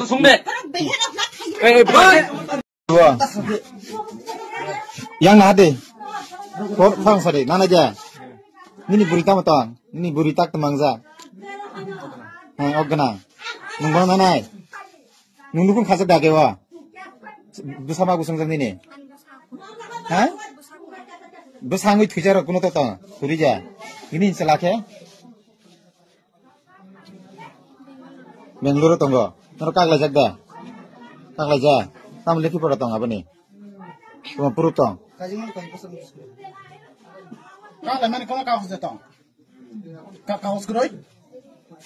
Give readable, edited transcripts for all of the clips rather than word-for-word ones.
Sungde. Yang nade, kor fang sari, nana aja. Ini burita matang, ini burita temangza. Ogana, nunggu mana? Nunggu pun kasih dagewa. Bersama aku sengsan ini. Hah? Bersama itu bicara kuno tata, burija. Ini selaknya. Bengaluru tunggu. Nero kagak jaga, kagak jaga. Kamu lagi pada tong apa nih? Cuma perut tong. Kalau mana kalau kau harus datang, kau harus keroi.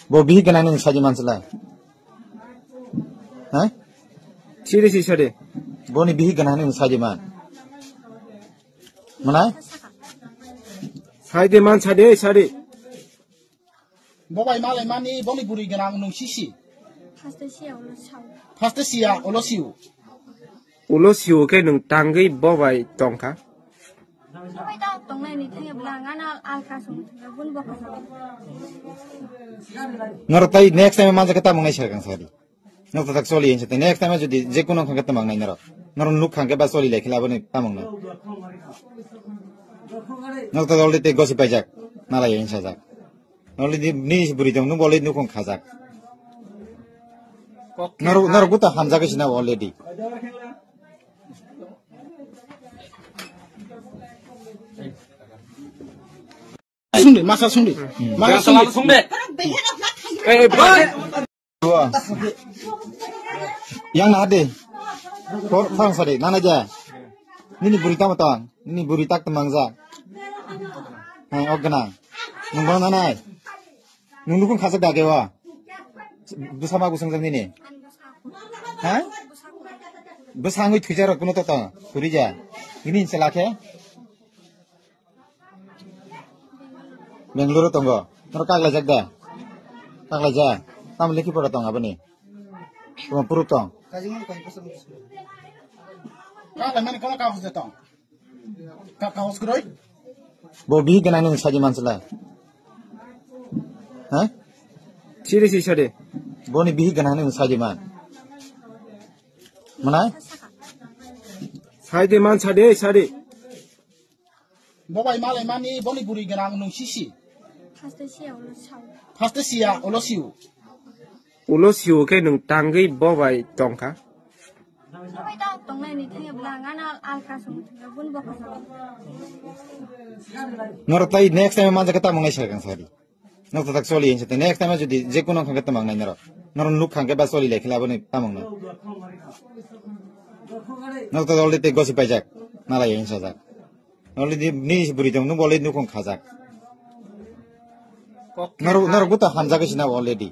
Bobi kena nih saja masalah. Hah? Siri sih sore. Boni bihi kena nih saja man. Mana? Sade man sade sade. Bawa malai mani boni buri genang nung sisi. Pasti sia olosiu. Ulo siu ke nung tanggai bawai tongka. Ngerti next time mana kita mengenai syarat sari. Ngerti tak soli yang next time jadi jekuno kan kita mengenai nero. Nero nuk kan kita soli lagi lah bani tamang nero. Ngerti oleh te gosip pajak nala yang sajak. Oleh ni buri jam nu boleh nukong kazak. Nero buta hamzah ke sini already. Sungde, masa sungde. Masa sungde. Yang nade, kor fang sari, nana aja. Ini burita matang, ini burita temangza. Ogana, nunggu mana? Nunggu pun kasih dagewa. Bersama aku sengsan ini. Hah? Bersama itu bicara kuno tata, burija. Ini selaknya. Bengaluru tunggu. Nero kagak jaga, kagak jaga. Kamu lagi pada tong apa nih? Cuma perut tong. kalau mana kalau kau harus datang, kau harus keroi. Bobi kena nih saja masalah. Hah? Siri sih sore. Boni bihi kena nih saja man. Mana? Sade man sade sade. Bawa malai mani boni buri genang nung sisi. Pasti sia olosiu. Ulo siu ke nung tanggai bawai tongka. Ngerti next time mana kita mengenai syarat sari. Ngerti tak soli yang next time jadi jekuno kan kita mengenai nero. Nero nuk kan kita soli lagi lah bani tamang nero. Ngerti oleh te gosip pajak nala yang sajak. Oleh ni buri jam nu boleh nukong kazak. Nero buta hamzah ke sini already.